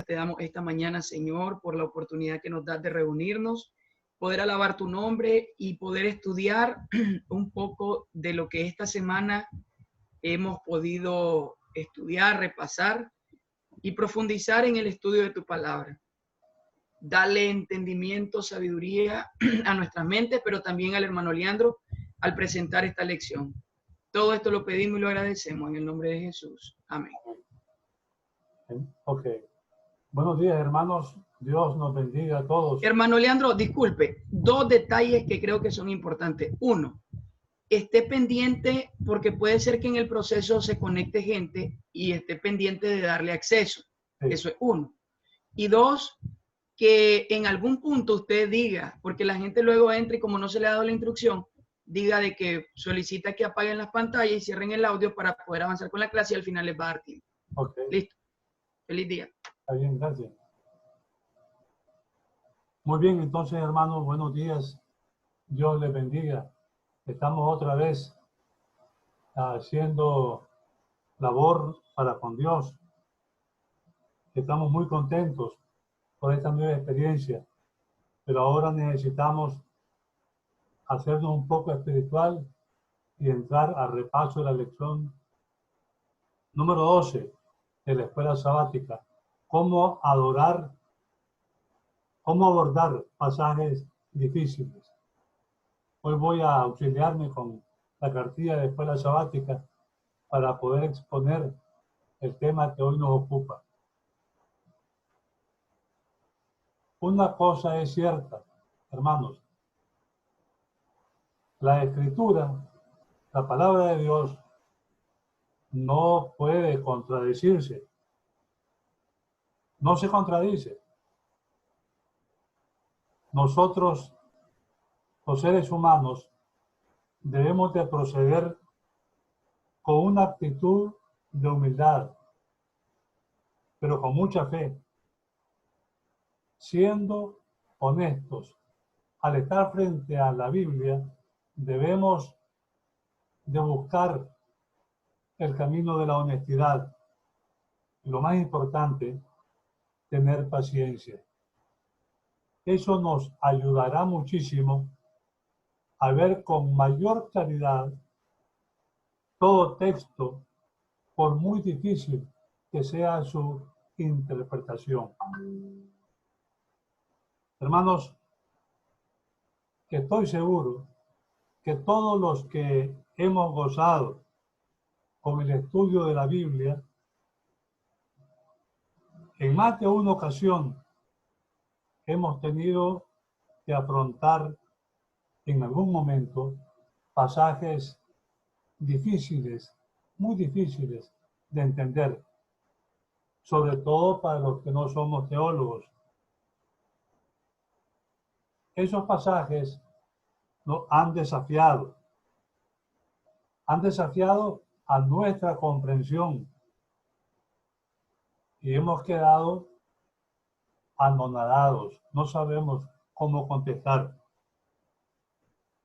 te damos esta mañana, Señor, por la oportunidad que nos das de reunirnos, poder alabar tu nombre y poder estudiar un poco de lo que esta semana hemos podido estudiar, repasar y profundizar en el estudio de tu palabra. Dale entendimiento, sabiduría a nuestras mentes, pero también al hermano Leandro al presentar esta lección. Todo esto lo pedimos y lo agradecemos en el nombre de Jesús. Amén. Ok. Buenos días, hermanos. Dios nos bendiga a todos. Hermano Leandro, disculpe, dos detalles que creo que son importantes. Uno, esté pendiente porque puede ser que en el proceso se conecte gente y esté pendiente de darle acceso. Sí. Eso es uno. Y dos, que en algún punto usted diga, porque la gente luego entra y como no se le ha dado la instrucción, diga de que solicita que apaguen las pantallas y cierren el audio para poder avanzar con la clase y al final les va a dar tiempo. Ok. Listo. Feliz día. Está bien, gracias. Muy bien, entonces, hermanos, buenos días. Dios les bendiga. Estamos otra vez haciendo labor para con Dios. Estamos muy contentos por esta nueva experiencia, pero ahora necesitamos hacernos un poco espiritual y entrar al repaso de la lección número 12 de la escuela sabática. Cómo abordar pasajes difíciles. Hoy voy a auxiliarme con la cartilla de escuela sabática para poder exponer el tema que hoy nos ocupa. Una cosa es cierta, hermanos. La Escritura, la palabra de Dios, no puede contradecirse. No se contradice. Nosotros, los seres humanos, debemos de proceder con una actitud de humildad, pero con mucha fe, siendo honestos. Al estar frente a la Biblia, debemos de buscar el camino de la honestidad. Y lo más importante, tener paciencia. Eso nos ayudará muchísimo a ver con mayor claridad todo texto, por muy difícil que sea su interpretación. Hermanos, que estoy seguro que todos los que hemos gozado con el estudio de la Biblia, en más de una ocasión hemos tenido que afrontar en algún momento pasajes difíciles, muy difíciles de entender, sobre todo para los que no somos teólogos. Esos pasajes nos han desafiado a nuestra comprensión y hemos quedado anonadados, no sabemos cómo contestar.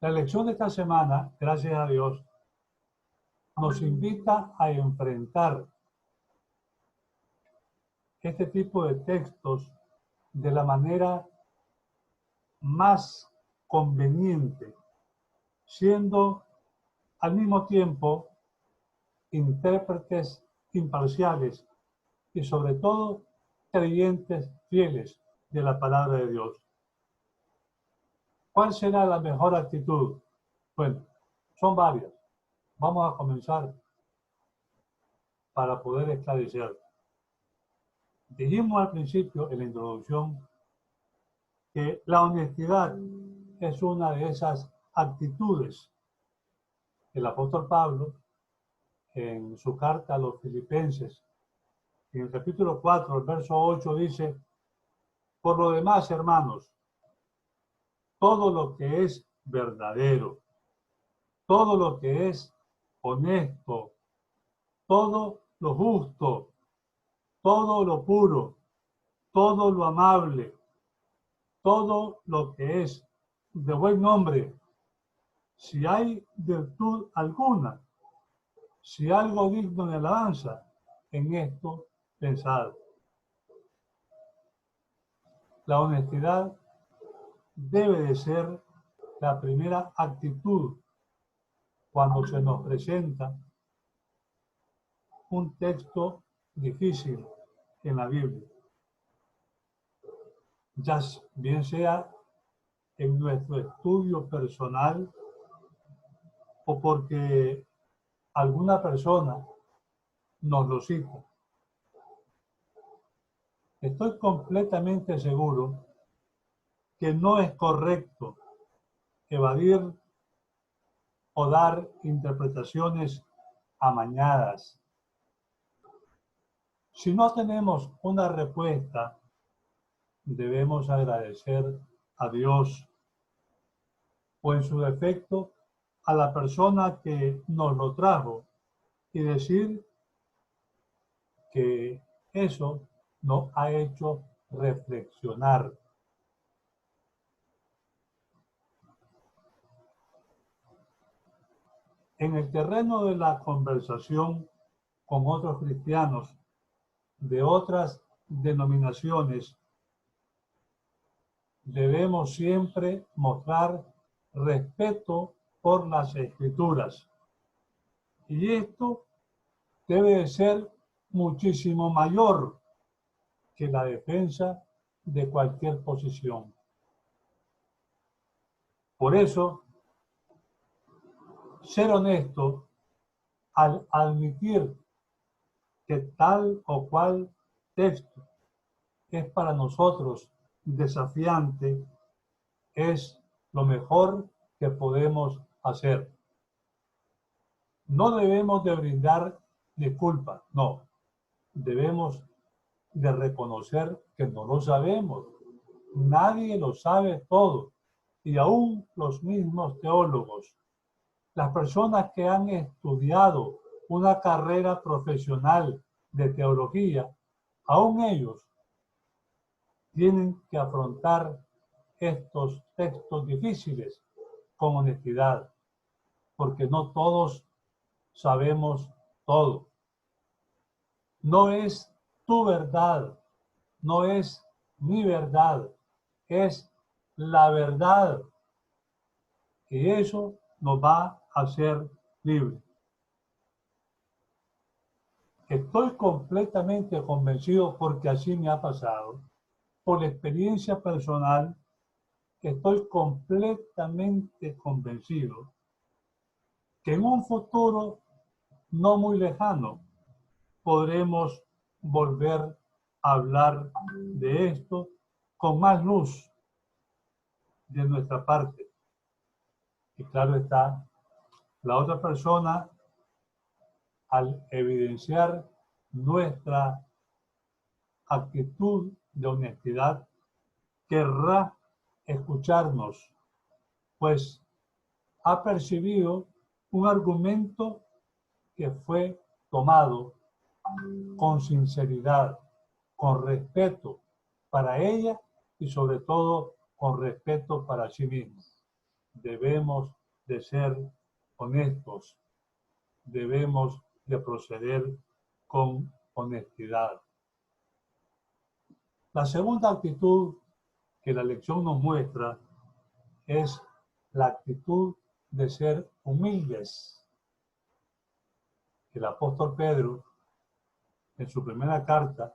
La lección de esta semana, gracias a Dios, nos invita a enfrentar este tipo de textos de la manera más conveniente, siendo al mismo tiempo intérpretes imparciales y sobre todo creyentes fieles de la palabra de Dios. ¿Cuál será la mejor actitud? Bueno, son varias. Vamos a comenzar para poder esclarecer. Dijimos al principio, en la introducción, que la honestidad es una de esas actitudes. El apóstol Pablo, en su carta a los Filipenses, en el capítulo 4, el verso 8, dice: por lo demás, hermanos, todo lo que es verdadero, todo lo que es honesto, todo lo justo, todo lo puro, todo lo amable, todo lo que es de buen nombre, si hay virtud alguna, si algo digno de alabanza, en esto pensad. La honestidad debe de ser la primera actitud cuando se nos presenta un texto difícil en la Biblia, ya bien sea en nuestro estudio personal o porque alguna persona nos lo cita. Estoy completamente seguro que no es correcto evadir o dar interpretaciones amañadas. Si no tenemos una respuesta, debemos agradecer a Dios o en su defecto a la persona que nos lo trajo y decir que eso nos ha hecho reflexionar. En el terreno de la conversación con otros cristianos de otras denominaciones, debemos siempre mostrar respeto por las Escrituras. Y esto debe de ser muchísimo mayor que la defensa de cualquier posición. Por eso, ser honesto al admitir que tal o cual texto es para nosotros desafiante es lo mejor que podemos hacer. No debemos de brindar disculpas, no. Debemos de reconocer que no lo sabemos. Nadie lo sabe todo. Y aún los mismos teólogos, las personas que han estudiado una carrera profesional de teología, aún ellos tienen que afrontar estos textos difíciles con honestidad, porque no todos sabemos todo. No es tu verdad, no es mi verdad, es la verdad. Y eso nos va a hacer libres. Estoy completamente convencido porque así me ha pasado. Por la experiencia personal, estoy completamente convencido que en un futuro no muy lejano podremos volver a hablar de esto con más luz de nuestra parte. Y claro está, la otra persona, al evidenciar nuestra actitud de honestidad, querrá escucharnos, pues ha percibido un argumento que fue tomado con sinceridad, con respeto para ella y sobre todo con respeto para sí mismo. Debemos de ser honestos, debemos de proceder con honestidad. La segunda actitud que la lección nos muestra es la actitud de ser humildes. El apóstol Pedro, en su primera carta,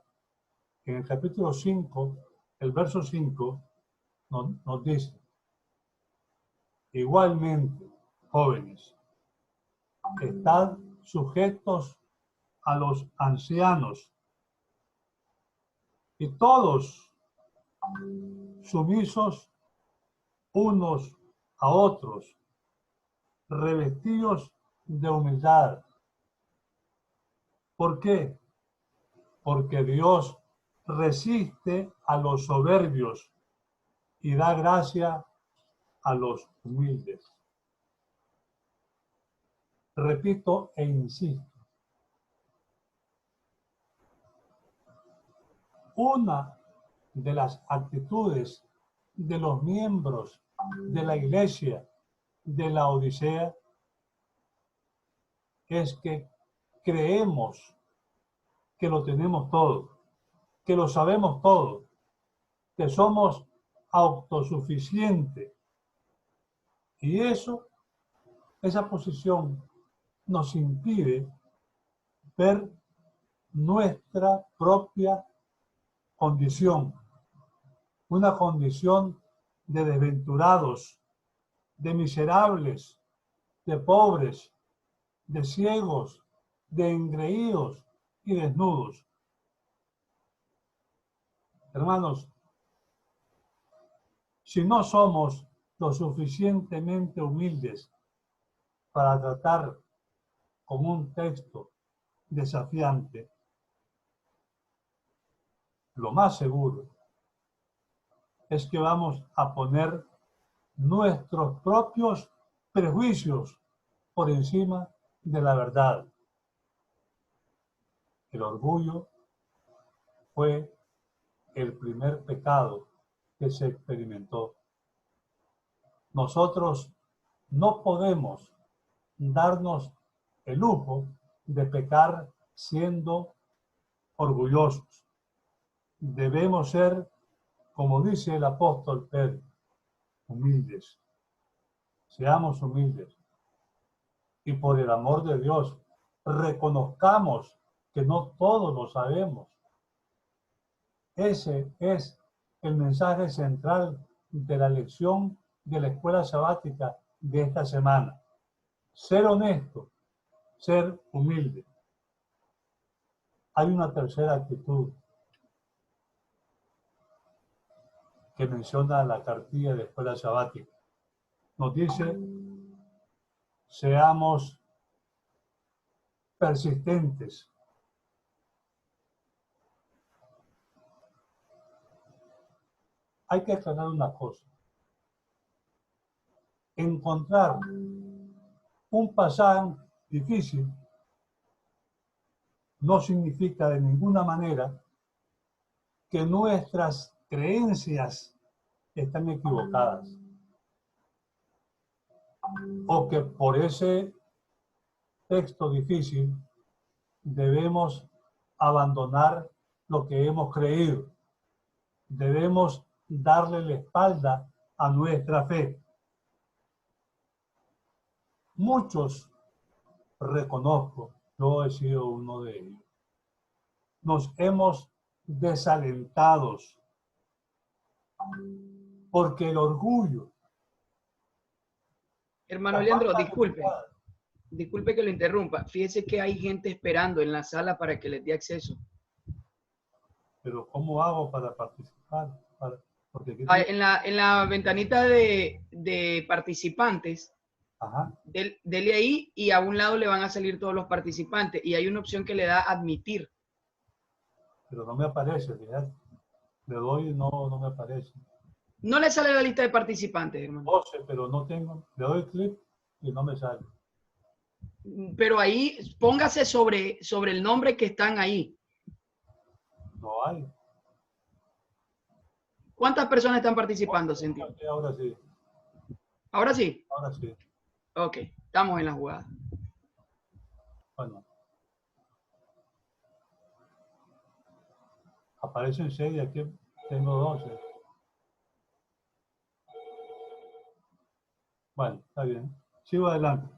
en el capítulo 5, el verso 5, nos dice: igualmente, jóvenes, estad sujetos a los ancianos y todos sumisos unos a otros, revestidos de humildad. ¿Por qué? Porque Dios resiste a los soberbios y da gracia a los humildes. Repito e insisto. Una de las actitudes de los miembros de la iglesia de la Odisea es que creemos que lo tenemos todo, que lo sabemos todo, que somos autosuficientes. Y esa posición nos impide ver nuestra propia condición, una condición de desventurados, de miserables, de pobres, de ciegos, de engreídos y desnudos. Hermanos, si no somos lo suficientemente humildes para tratar con un texto desafiante, lo más seguro es que vamos a poner nuestros propios prejuicios por encima de la verdad. El orgullo fue el primer pecado que se experimentó. Nosotros no podemos darnos el lujo de pecar siendo orgullosos. Debemos ser, como dice el apóstol Pedro, humildes. Seamos humildes. Y por el amor de Dios, reconozcamos que no todos lo sabemos. Ese es el mensaje central de la lección de la escuela sabática de esta semana. Ser honesto, ser humilde. Hay una tercera actitud que menciona la cartilla de la escuela sabática. Nos dice, seamos persistentes. Hay que aclarar una cosa. Encontrar un pasaje difícil no significa de ninguna manera que nuestras creencias están equivocadas o que por ese texto difícil debemos abandonar lo que hemos creído. Debemos darle la espalda a nuestra fe. Muchos, reconozco, yo he sido uno de ellos, nos hemos desalentado porque el orgullo. Hermano Leandro, disculpe que lo interrumpa. Fíjese que hay gente esperando en la sala para que les dé acceso. Pero ¿cómo hago para participar? Porque En la ventanita de participantes, ajá. Dele ahí y a un lado le van a salir todos los participantes y hay una opción que le da admitir. Pero no me aparece, fíjate. Le doy y no me aparece. No le sale la lista de participantes, hermano. 12, pero no tengo. Le doy clic y no me sale. Pero ahí póngase sobre el nombre que están ahí. No hay. ¿Cuántas personas están participando, Senti? Ahora sí. ¿Ahora sí? Ahora sí. Ok, estamos en la jugada. Bueno. Aparecen 6 y aquí tengo 12. Bueno, está bien. Sigo adelante.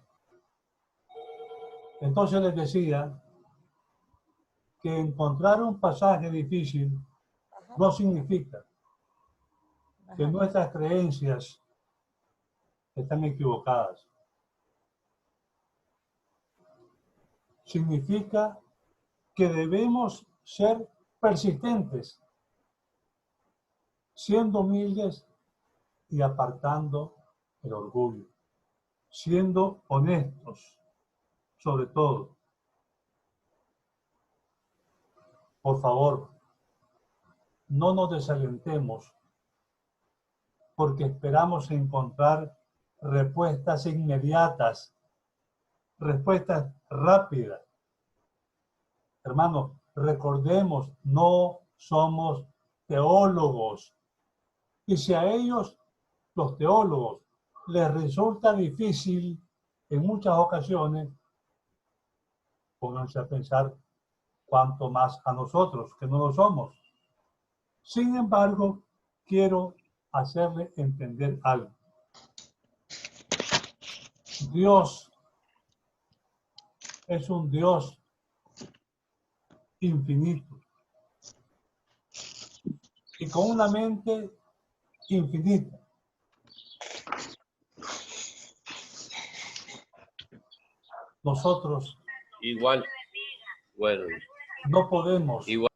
Entonces les decía que encontrar un pasaje difícil no significa que nuestras creencias están equivocadas. Significa que debemos ser persistentes, siendo humildes y apartando el orgullo, siendo honestos, sobre todo. Por favor, no nos desalentemos porque esperamos encontrar respuestas inmediatas, respuestas rápidas. Hermanos, recordemos, no somos teólogos. Y si a ellos, los teólogos, les resulta difícil en muchas ocasiones, pónganse a pensar cuánto más a nosotros, que no lo somos. Sin embargo, quiero hacerle entender algo. Dios es un Dios infinito y con una mente infinita. Nosotros igual, bueno, no podemos. igual.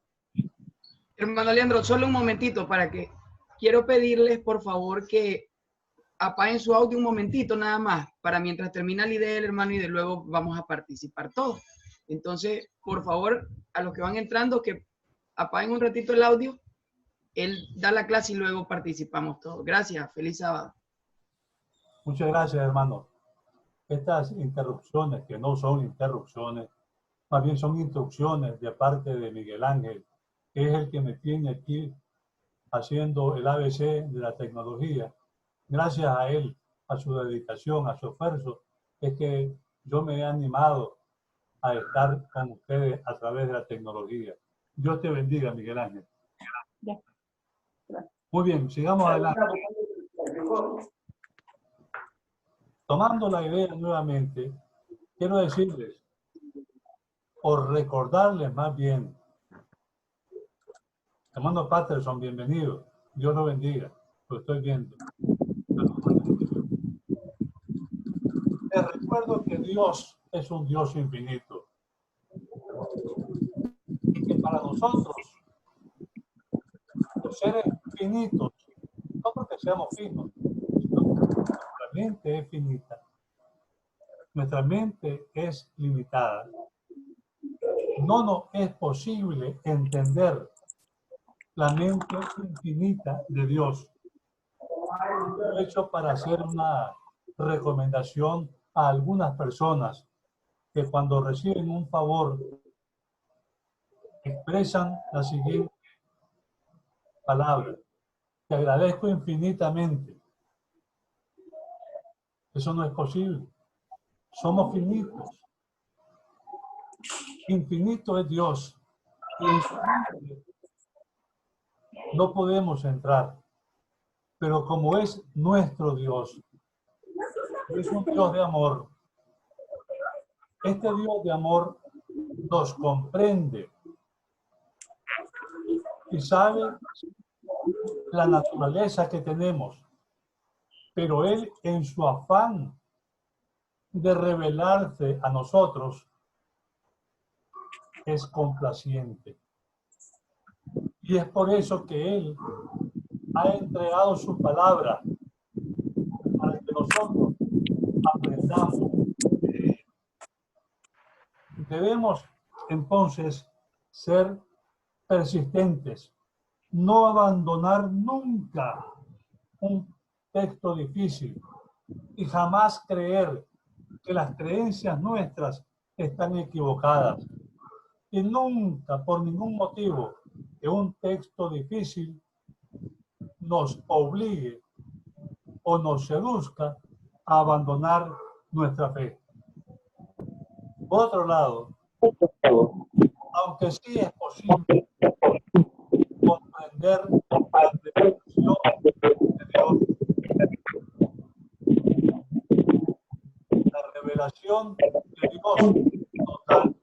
Hermano Leandro, solo un momentito para que quiero pedirles por favor que apaguen su audio un momentito nada más, para mientras termina la idea del hermano y de luego vamos a participar todos. Entonces, por favor, a los que van entrando, que apaguen un ratito el audio. Él da la clase y luego participamos todos. Gracias, feliz sábado. Muchas gracias, hermano. Estas interrupciones, que no son interrupciones, más bien son instrucciones de parte de Miguel Ángel, que es el que me tiene aquí haciendo el ABC de la tecnología. Gracias a él, a su dedicación, a su esfuerzo, es que yo me he animado a estar con ustedes a través de la tecnología. Dios te bendiga, Miguel Ángel. Muy bien, sigamos adelante. Tomando la idea nuevamente, quiero decirles, o recordarles más bien, hermano Patterson, bienvenido. Dios lo bendiga. Lo estoy viendo. Les recuerdo que Dios es un Dios infinito. Y que para nosotros, los seres finitos, no porque seamos finos, sino porque nuestra mente es finita. Nuestra mente es limitada. No nos es posible entender la mente infinita de Dios. Lo he hecho para hacer una recomendación a algunas personas que cuando reciben un favor expresan la siguiente palabra: te agradezco infinitamente. Eso no es posible. Somos finitos. Infinito es Dios. Y en su mente no podemos entrar. Pero como es nuestro Dios, es un Dios de amor. Este Dios de amor nos comprende y sabe la naturaleza que tenemos. Pero Él, en su afán de revelarse a nosotros, es complaciente. Y es por eso que Él ha entregado su palabra para que nosotros aprendamos. Debemos entonces ser persistentes, no abandonar nunca un texto difícil y jamás creer que las creencias nuestras están equivocadas. Y nunca, por ningún motivo, que un texto difícil nos obligue o nos seduzca a abandonar nuestra fe. Por otro lado, aunque sí es posible comprender la revelación de Dios, la revelación de Dios total,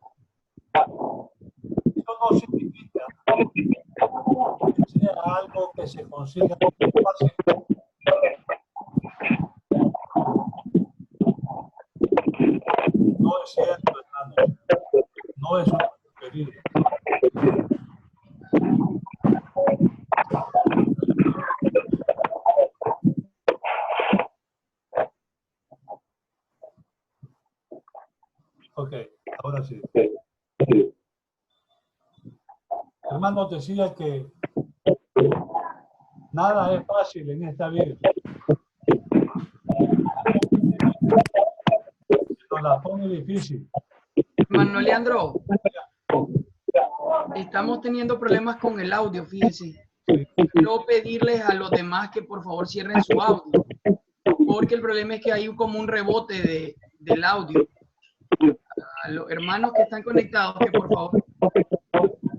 eso no significa que sea algo que se consiga fácilmente. No es cierto, hermanos. No es un peligro. Ok, ahora sí. Hermanos, decía que nada es fácil en esta vida. Nos la pone difícil. Hermano Leandro, estamos teniendo problemas con el audio, fíjese. Quiero pedirles a los demás que por favor cierren su audio, porque el problema es que hay como un rebote del audio. A los hermanos que están conectados, que por favor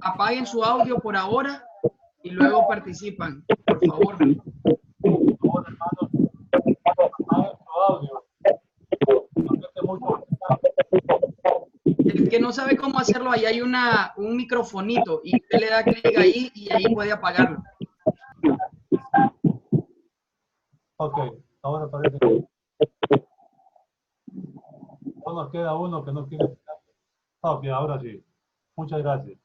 apaguen su audio por ahora y luego participan, por por favor. Por favor, hermanos, apaguen su audio. No mete mucho. El que no sabe cómo hacerlo, ahí hay un microfonito y usted le da clic ahí y ahí puede apagarlo. Ok, ahora parece que no nos queda uno que no quiere. Ok, ahora sí. Muchas gracias.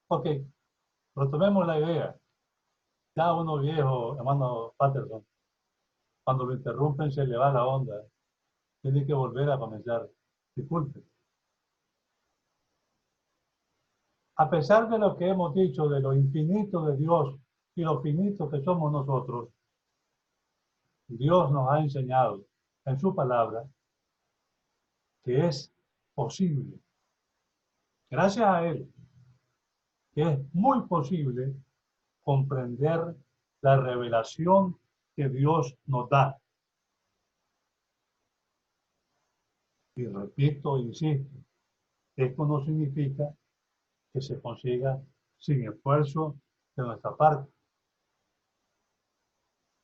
Ok, retomemos la idea. Ya uno viejo, hermano Patterson, cuando lo interrumpen se le va la onda. Tiene que volver a comenzar. Disculpe. A pesar de lo que hemos dicho, de lo infinito de Dios y lo finito que somos nosotros, Dios nos ha enseñado en su palabra que es posible, gracias a Él, que es muy posible comprender la revelación que Dios nos da. Y repito, insisto, esto no significa que se consiga sin esfuerzo de nuestra parte.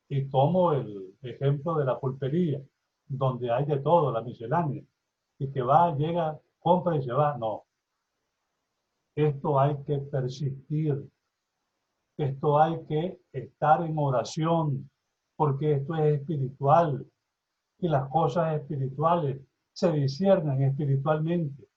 Y tomo el ejemplo de la pulpería, donde hay de todo, la miscelánea, y que va, llega, compra y se va. No, esto hay que persistir, esto hay que estar en oración, porque esto es espiritual y las cosas espirituales se disciernen espiritualmente.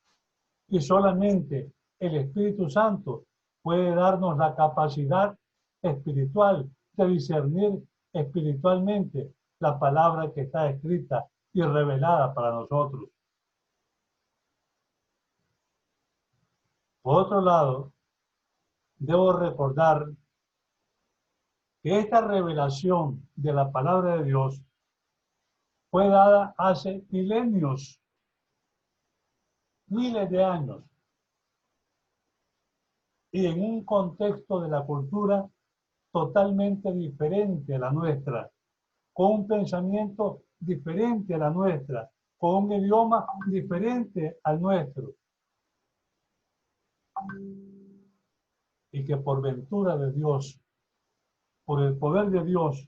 Y solamente el Espíritu Santo puede darnos la capacidad espiritual de discernir espiritualmente la palabra que está escrita y revelada para nosotros. Por otro lado, debo recordar que esta revelación de la palabra de Dios fue dada hace milenios, miles de años, y en un contexto de la cultura totalmente diferente a la nuestra, con un pensamiento diferente a la nuestra, con un idioma diferente al nuestro. Y que por ventura de Dios, por el poder de Dios,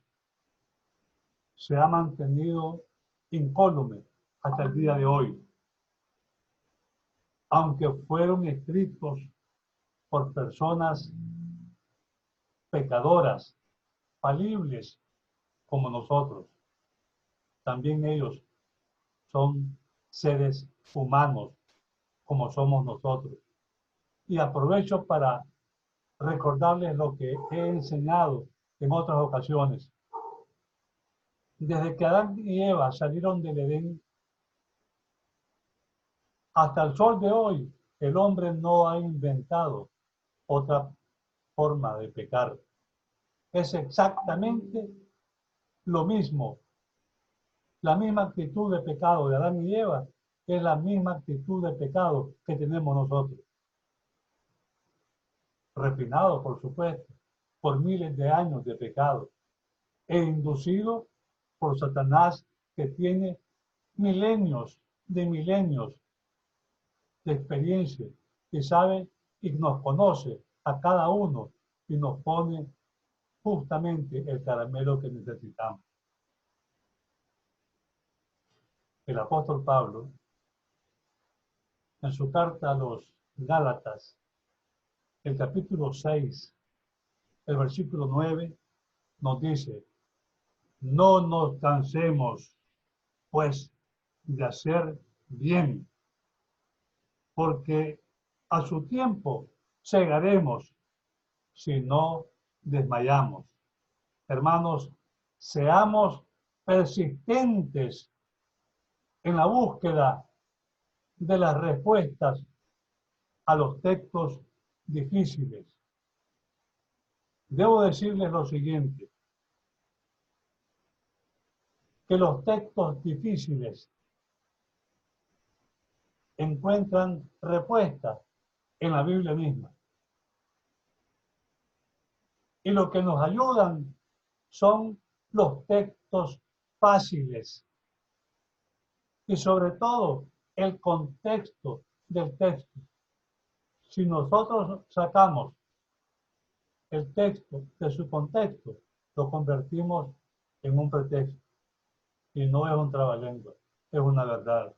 se ha mantenido incólume hasta el día de hoy. Aunque fueron escritos por personas pecadoras, falibles como nosotros, también ellos son seres humanos como somos nosotros. Y aprovecho para recordarles lo que he enseñado en otras ocasiones. Desde que Adán y Eva salieron del Edén hasta el sol de hoy, el hombre no ha inventado otra forma de pecar. Es exactamente lo mismo. La misma actitud de pecado de Adán y Eva es la misma actitud de pecado que tenemos nosotros. Refinado, por supuesto, por miles de años de pecado e inducido por Satanás, que tiene milenios de experiencia, que sabe y nos conoce a cada uno y nos pone justamente el caramelo que necesitamos. El apóstol Pablo, en su carta a los Gálatas, el capítulo 6, el versículo 9, nos dice: no nos cansemos, pues, de hacer bien, porque a su tiempo segaremos si no desmayamos. Hermanos, seamos persistentes en la búsqueda de las respuestas a los textos difíciles. Debo decirles lo siguiente, que los textos difíciles encuentran respuesta en la Biblia misma. Y lo que nos ayudan son los textos fáciles y sobre todo el contexto del texto. Si nosotros sacamos el texto de su contexto, lo convertimos en un pretexto. Y no es un trabalengua, es una verdad.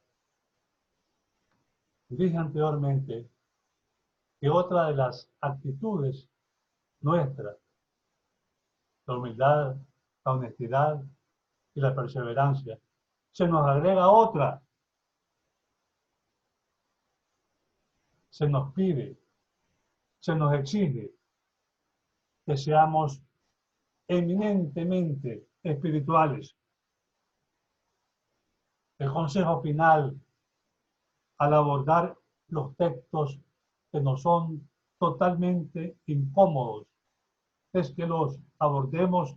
Dije anteriormente que otra de las actitudes nuestras, la humildad, la honestidad y la perseverancia, se nos agrega otra, se nos pide, se nos exige que seamos eminentemente espirituales. El consejo final al abordar los textos que nos son totalmente incómodos es que los abordemos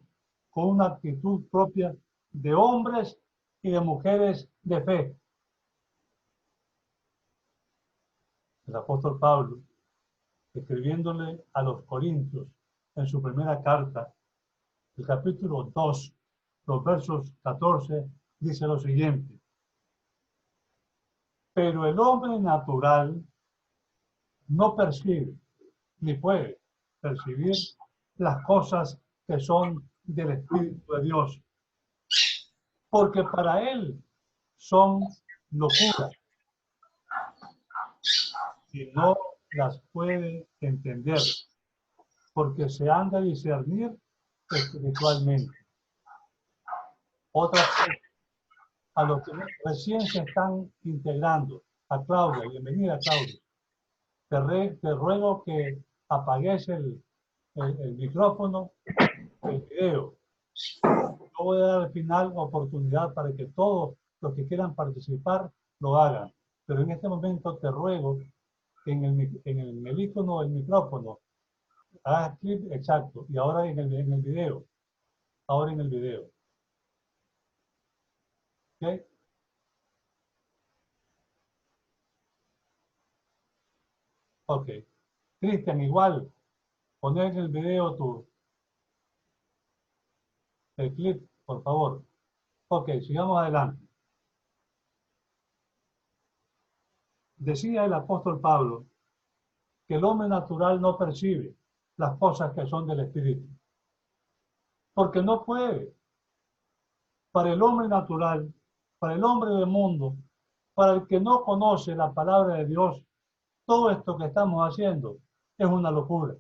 con una actitud propia de hombres y de mujeres de fe. El apóstol Pablo, escribiéndole a los Corintios en su primera carta, el capítulo 2, los versos 14, dice lo siguiente: pero el hombre natural no percibe, ni puede percibir las cosas que son del Espíritu de Dios, porque para él son locura y no las puede entender, porque se han de discernir espiritualmente. Otra cosa, a los que recién se están integrando, a Claudia, bienvenida Claudia, te ruego que apagues el micrófono, el video. Yo voy a dar al final oportunidad para que todos los que quieran participar lo hagan, pero en este momento te ruego que en el icono del micrófono hagas clic exacto, y ahora en el video, ahora en el video. ¿Ok? Ok. Cristian, igual, poner en el video el clip, por favor. Ok, sigamos adelante. Decía el apóstol Pablo que el hombre natural no percibe las cosas que son del Espíritu, porque no puede. Para el hombre natural, para el hombre del mundo, para el que no conoce la palabra de Dios, todo esto que estamos haciendo es una locura.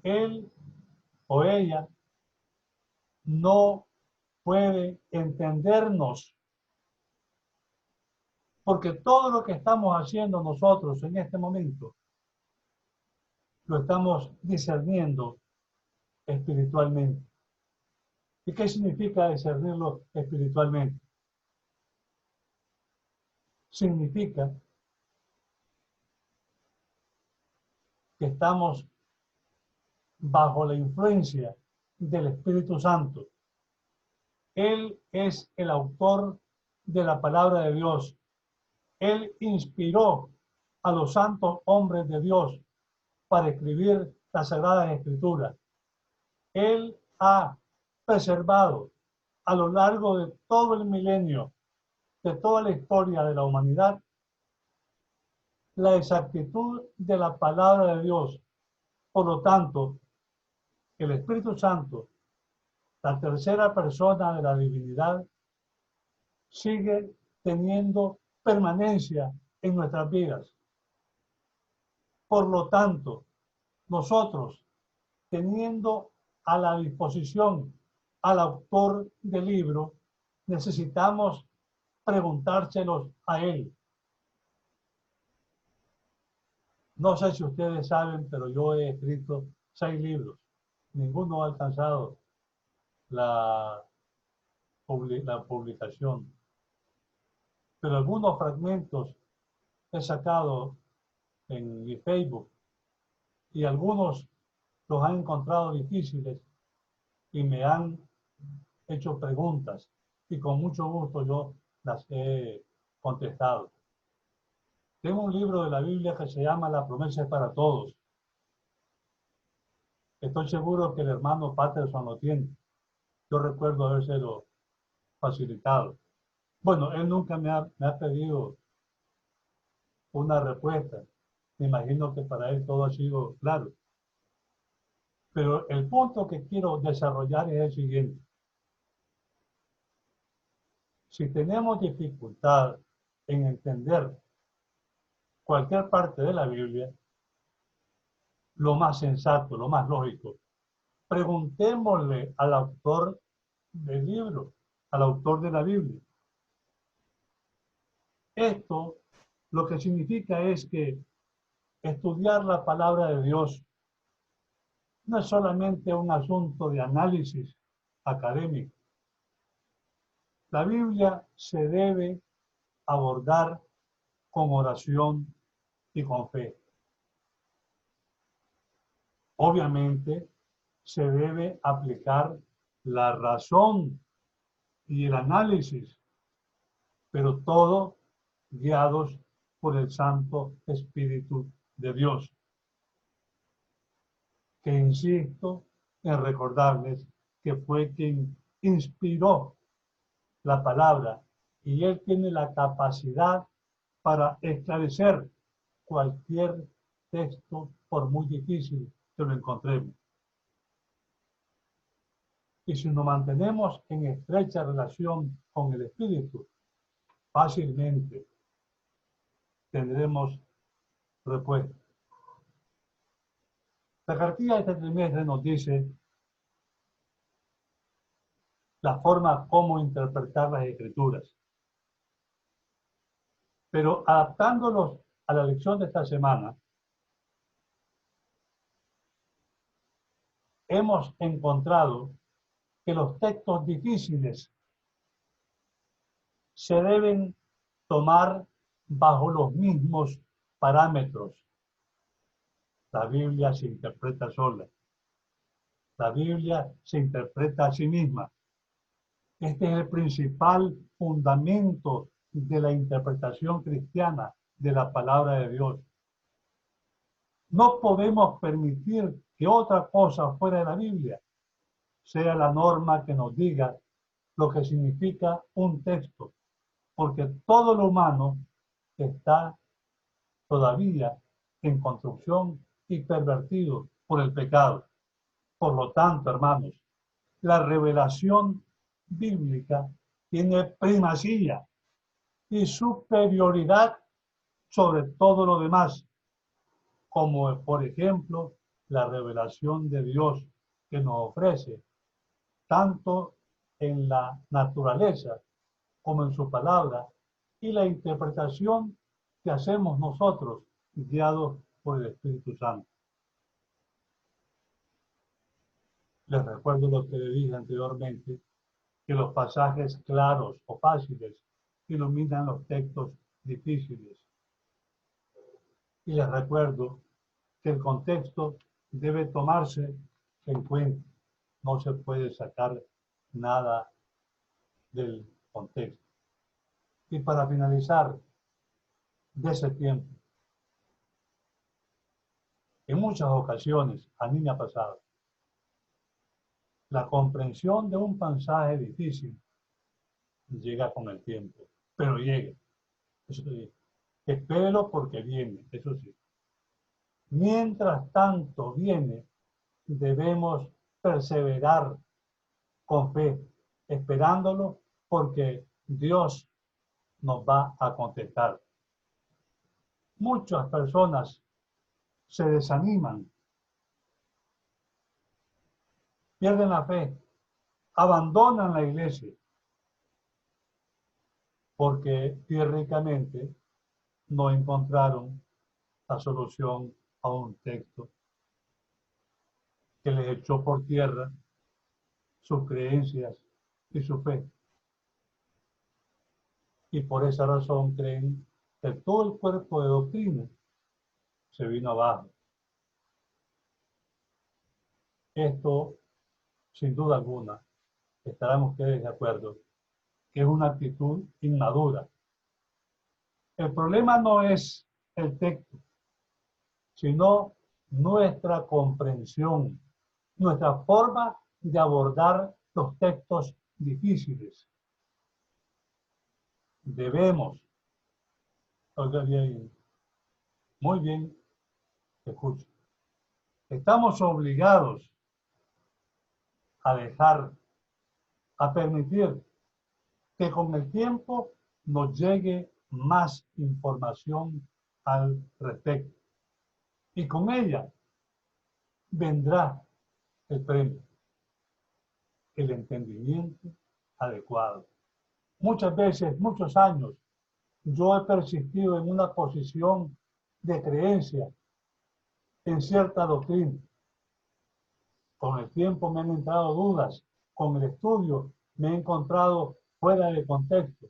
Él o ella no puede entendernos, porque todo lo que estamos haciendo nosotros en este momento lo estamos discerniendo espiritualmente. ¿Y qué significa discernirlo espiritualmente? Significa que estamos bajo la influencia del Espíritu Santo. Él es el autor de la palabra de Dios. Él inspiró a los santos hombres de Dios para escribir las Sagradas Escrituras. Él ha preservado a lo largo de todo el milenio, de toda la historia de la humanidad, la exactitud de la palabra de Dios. Por lo tanto, el Espíritu Santo, la tercera persona de la divinidad, sigue teniendo permanencia en nuestras vidas. Por lo tanto, nosotros, teniendo a la disposición al autor del libro, necesitamos preguntárselos a él. No sé si ustedes saben, pero yo he escrito 6 libros. Ninguno ha alcanzado la publicación. Pero algunos fragmentos he sacado en mi Facebook y algunos los han encontrado difíciles y me han hecho preguntas y con mucho gusto yo las he contestado. Tengo un libro de la Biblia que se llama La promesa es para todos. Estoy seguro que el hermano Patterson lo tiene. Yo recuerdo habérselo facilitado. Bueno, él nunca me ha pedido una respuesta, Me imagino que para él todo ha sido claro. Pero el punto que quiero desarrollar es el siguiente. Si tenemos dificultad en entender cualquier parte de la Biblia, lo más sensato, lo más lógico, preguntémosle al autor del libro, al autor de la Biblia. Esto lo que significa es que estudiar la palabra de Dios no es solamente un asunto de análisis académico. La Biblia se debe abordar con oración y con fe. Obviamente, se debe aplicar la razón y el análisis, pero todo guiados por el Santo Espíritu de Dios, que insisto en recordarles que fue quien inspiró la palabra y él tiene la capacidad para esclarecer cualquier texto, por muy difícil que lo encontremos. Y si nos mantenemos en estrecha relación con el Espíritu, fácilmente tendremos respuesta. La cartilla de este trimestre nos dice la forma como interpretar las Escrituras. Pero adaptándolos a la lección de esta semana, hemos encontrado que los textos difíciles se deben tomar bajo los mismos parámetros. La Biblia se interpreta sola. La Biblia se interpreta a sí misma. Este es el principal fundamento de la interpretación cristiana de la palabra de Dios. No podemos permitir que otra cosa fuera de la Biblia sea la norma que nos diga lo que significa un texto, porque todo lo humano está todavía en construcción y pervertido por el pecado. Por lo tanto, hermanos, la revelación bíblica tiene primacía y superioridad sobre todo lo demás, como por ejemplo la revelación de Dios que nos ofrece, tanto en la naturaleza como en su palabra, y la interpretación que hacemos nosotros, guiados por el Espíritu Santo. Les recuerdo lo que le dije anteriormente, que los pasajes claros o fáciles iluminan los textos difíciles. Y les recuerdo que el contexto debe tomarse en cuenta. No se puede sacar nada del contexto. Y para finalizar de ese tiempo, en muchas ocasiones, a mí me ha pasado, la comprensión de un pasaje difícil llega con el tiempo, pero llega. Eso sí, espérelo porque viene, eso sí. Mientras tanto viene, debemos perseverar con fe, esperándolo porque Dios nos va a contestar. Muchas personas se desaniman, pierden la fe, abandonan la iglesia porque teóricamente no encontraron la solución a un texto que les echó por tierra sus creencias y su fe. Y por esa razón creen que todo el cuerpo de doctrina se vino abajo. Esto, sin duda alguna, estarán ustedes de acuerdo, que es una actitud inmadura. El problema no es el texto, sino nuestra comprensión, nuestra forma de abordar los textos difíciles. Debemos, oiga bien, muy bien, Escuchen. Estamos obligados a dejar, a permitir que con el tiempo nos llegue más información al respecto. Y con ella vendrá el premio, el entendimiento adecuado. Muchas veces, muchos años, yo he persistido en una posición de creencia en cierta doctrina. Con el tiempo me han entrado dudas, con el estudio me he encontrado fuera de contexto.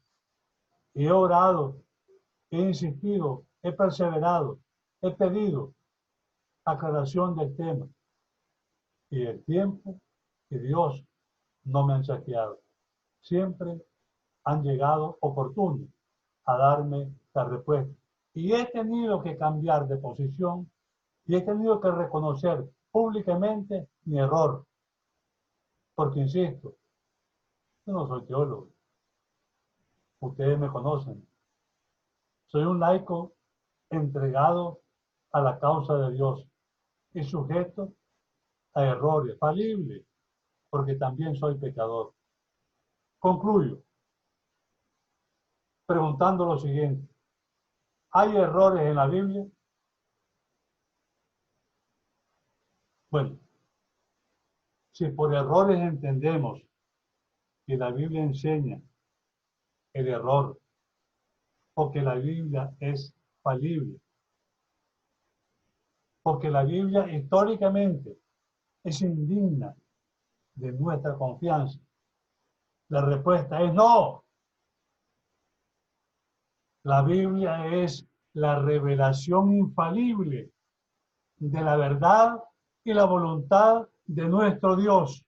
Y he orado, he insistido, he perseverado, he pedido aclaración del tema. Y el tiempo y Dios no me han saqueado. Siempre han llegado oportunos a darme la respuesta. Y he tenido que cambiar de posición y he tenido que reconocer públicamente mi error. Porque, insisto, yo no soy teólogo. Ustedes me conocen. Soy un laico entregado a la causa de Dios y sujeto a errores, falible, porque también soy pecador. Concluyo preguntando lo siguiente. ¿Hay errores en la Biblia? Bueno, si por errores entendemos que la Biblia enseña el error o que la Biblia es falible, porque la Biblia históricamente es indigna de nuestra confianza, la respuesta es no. La Biblia es la revelación infalible de la verdad y la voluntad de nuestro Dios.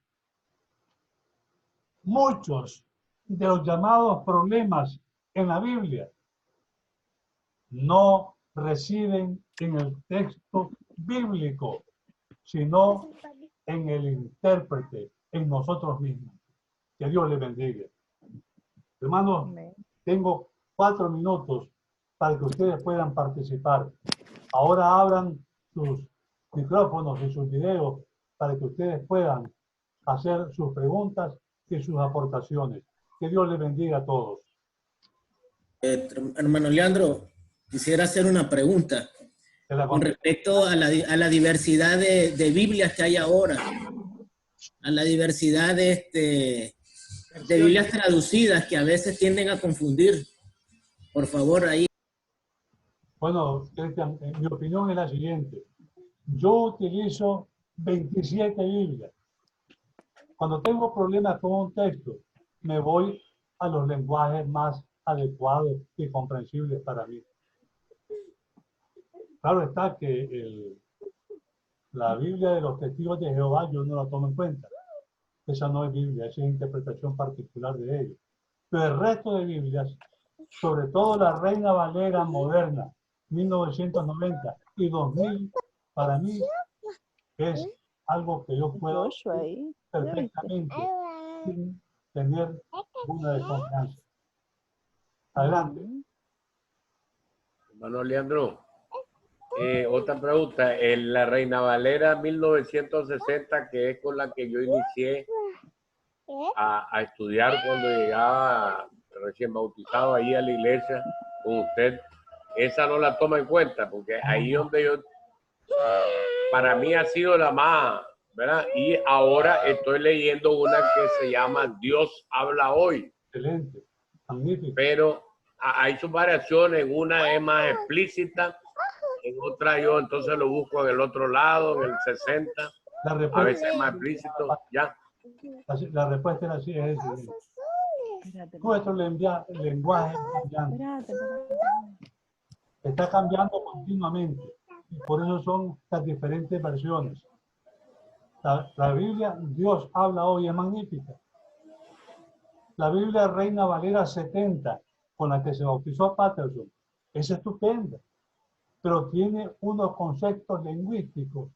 Muchos de los llamados problemas en la Biblia no residen en el texto bíblico, sino en el intérprete, en nosotros mismos. Que Dios les bendiga. Hermanos, tengo 4 minutos para que ustedes puedan participar. Ahora abran sus micrófonos y sus videos para que ustedes puedan hacer sus preguntas y sus aportaciones. Que Dios les bendiga a todos. Hermano Leandro, quisiera hacer una pregunta con respecto a la diversidad de Biblias que hay ahora, a la diversidad de Biblias traducidas que a veces tienden a confundir. Por favor, ahí. Bueno, Cristian, mi opinión es la siguiente. Yo utilizo 27 Biblias. Cuando tengo problemas con un texto, me voy a los lenguajes más adecuados y comprensibles para mí. Claro está que la Biblia de los testigos de Jehová yo no la tomo en cuenta. Esa no es Biblia, esa es interpretación particular de ellos. Pero el resto de Biblias, sobre todo la Reina Valera moderna, 1990 y 2000, para mí es algo que yo puedo perfectamente sin tener una desconfianza. Adelante. Hermano Leandro, otra pregunta. En la Reina Valera 1960, que es con la que yo inicié a estudiar cuando llegaba recién bautizado ahí a la iglesia con usted, esa no la toma en cuenta, porque ahí donde yo, para mí ha sido la más, ¿verdad? Y ahora estoy leyendo una que se llama Dios habla hoy. Excelente, magnífico. Pero hay sus variaciones, una es más explícita, en otra yo entonces lo busco en el otro lado, en el 60, a veces es más explícito, ya. La respuesta es así, es decir, nuestro lenguaje está cambiando continuamente y por eso son las diferentes versiones. La Biblia, Dios habla hoy, es magnífica. La Biblia Reina Valera 70, con la que se bautizó Patterson, es estupenda, pero tiene unos conceptos lingüísticos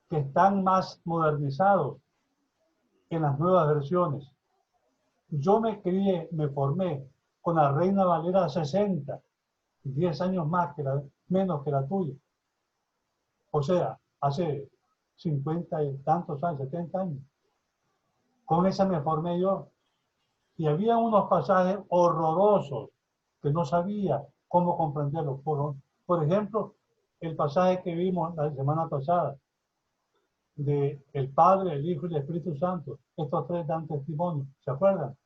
que están más modernizados en las nuevas versiones. Yo me crié, me formé con la Reina Valera 60, 10 años más menos que la tuya. O sea, hace 50 y tantos años, 70 años. Con esa me formé yo. Y había unos pasajes horrorosos que no sabía cómo comprenderlos. Por ejemplo, el pasaje que vimos la semana pasada de el Padre, el Hijo y el Espíritu Santo. Estos tres dan testimonio, ¿se acuerdan?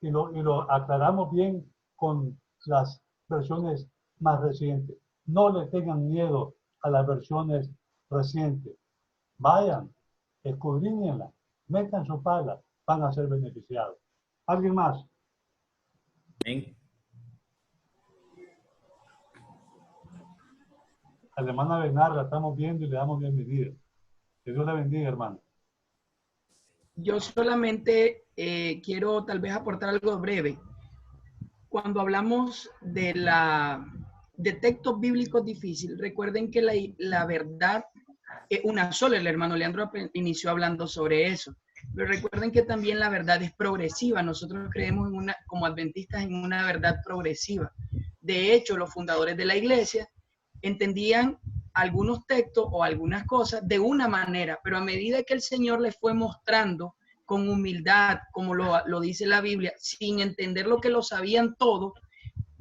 Y lo aclaramos bien con las versiones más recientes. No le tengan miedo a las versiones recientes. Vayan, escudriñenla, metan su pala, van a ser beneficiados. ¿Alguien más? Amén. A la hermana Bernarda la estamos viendo y le damos bienvenida. Que Dios la bendiga, hermano. Yo solamente quiero tal vez aportar algo breve. Cuando hablamos de textos bíblicos difíciles, recuerden que la verdad es una sola. El hermano Leandro inició hablando sobre eso. Pero recuerden que también la verdad es progresiva. Nosotros creemos como adventistas en una verdad progresiva. De hecho, los fundadores de la iglesia entendían algunos textos o algunas cosas de una manera, pero a medida que el Señor les fue mostrando con humildad, como lo dice la Biblia, sin entender lo que lo sabían todo,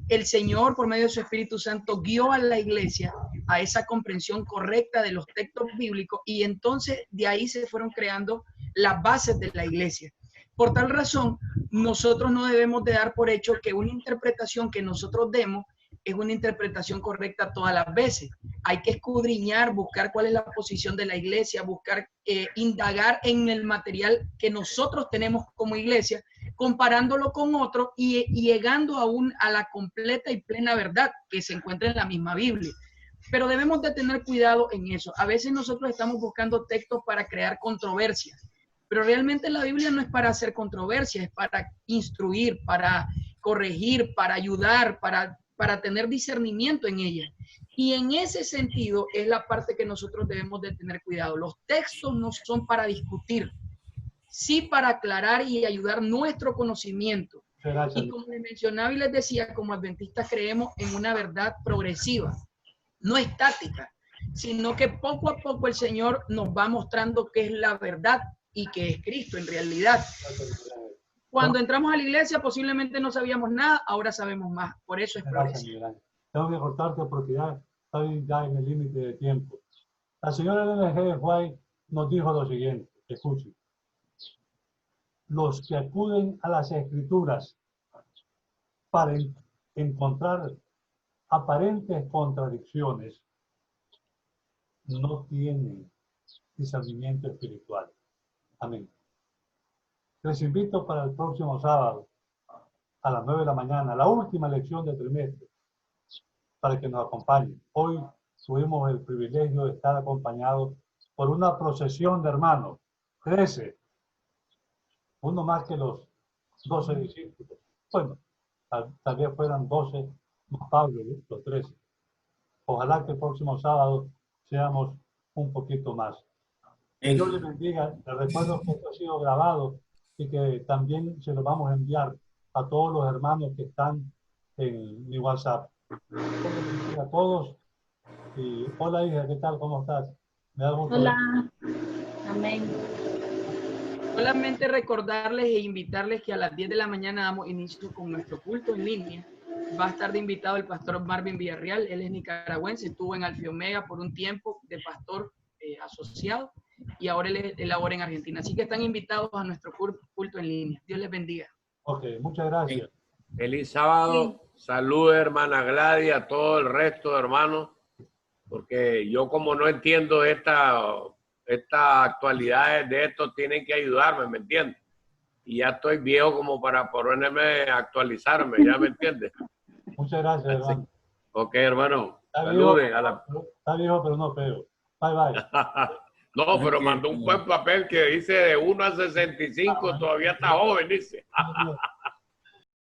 el Señor, por medio de su Espíritu Santo, guió a la iglesia a esa comprensión correcta de los textos bíblicos, y entonces de ahí se fueron creando las bases de la iglesia. Por tal razón, nosotros no debemos de dar por hecho que una interpretación que nosotros demos es una interpretación correcta todas las veces. Hay que escudriñar, buscar cuál es la posición de la iglesia, buscar indagar en el material que nosotros tenemos como iglesia, comparándolo con otro y llegando a la completa y plena verdad que se encuentra en la misma Biblia. Pero debemos de tener cuidado en eso. A veces nosotros estamos buscando textos para crear controversias, pero realmente la Biblia no es para hacer controversias, es para instruir, para corregir, para ayudar, para tener discernimiento en ella. Y en ese sentido es la parte que nosotros debemos de tener cuidado. Los textos no son para discutir, sí para aclarar y ayudar nuestro conocimiento. Gracias. Y como les mencionaba y les decía, como adventistas creemos en una verdad progresiva, no estática, sino que poco a poco el Señor nos va mostrando qué es la verdad y qué es Cristo en realidad. Cuando entramos a la iglesia posiblemente no sabíamos nada, ahora sabemos más. Por eso es progresivo. Tengo que cortarte porque ya estoy ya en el límite de tiempo. La señora Elena G. White nos dijo lo siguiente, escuchen. Los que acuden a las escrituras para encontrar aparentes contradicciones no tienen discernimiento espiritual. Amén. Les invito para el próximo sábado a las 9 de la mañana, la última lección del trimestre, para que nos acompañen. Hoy tuvimos el privilegio de estar acompañados por una procesión de hermanos, 13, uno más que los 12 discípulos. Bueno, tal vez fueran 12 más Pablo, los 13. Ojalá que el próximo sábado seamos un poquito más. Que Dios les bendiga. Les recuerdo que esto ha sido grabado y que también se lo vamos a enviar a todos los hermanos que están en mi WhatsApp. A todos. Y hola hija, ¿qué tal? ¿Cómo estás? Me da gusto. Hola. Amén. Solamente recordarles e invitarles que a las 10 de la mañana damos inicio con nuestro culto en línea. Va a estar de invitado el pastor Marvin Villarreal. Él es nicaragüense, estuvo en Alfa Omega por un tiempo de pastor asociado y ahora él labora en Argentina. Así que están invitados a nuestro culto en línea. Dios les bendiga. Ok, muchas gracias. Feliz sábado. Sí. Saludos, hermana Gladys, a todo el resto de hermanos, porque yo como no entiendo estas actualidades de esto, tienen que ayudarme, ¿me entiendes? Y ya estoy viejo como para ponerme a actualizarme, ¿ya me entiendes? Muchas gracias, hermano. Ok, hermano. Saludos. Está viejo, pero no feo. Bye, bye. No, pero mandó un buen papel que dice de 1 a 65, todavía está joven, dice.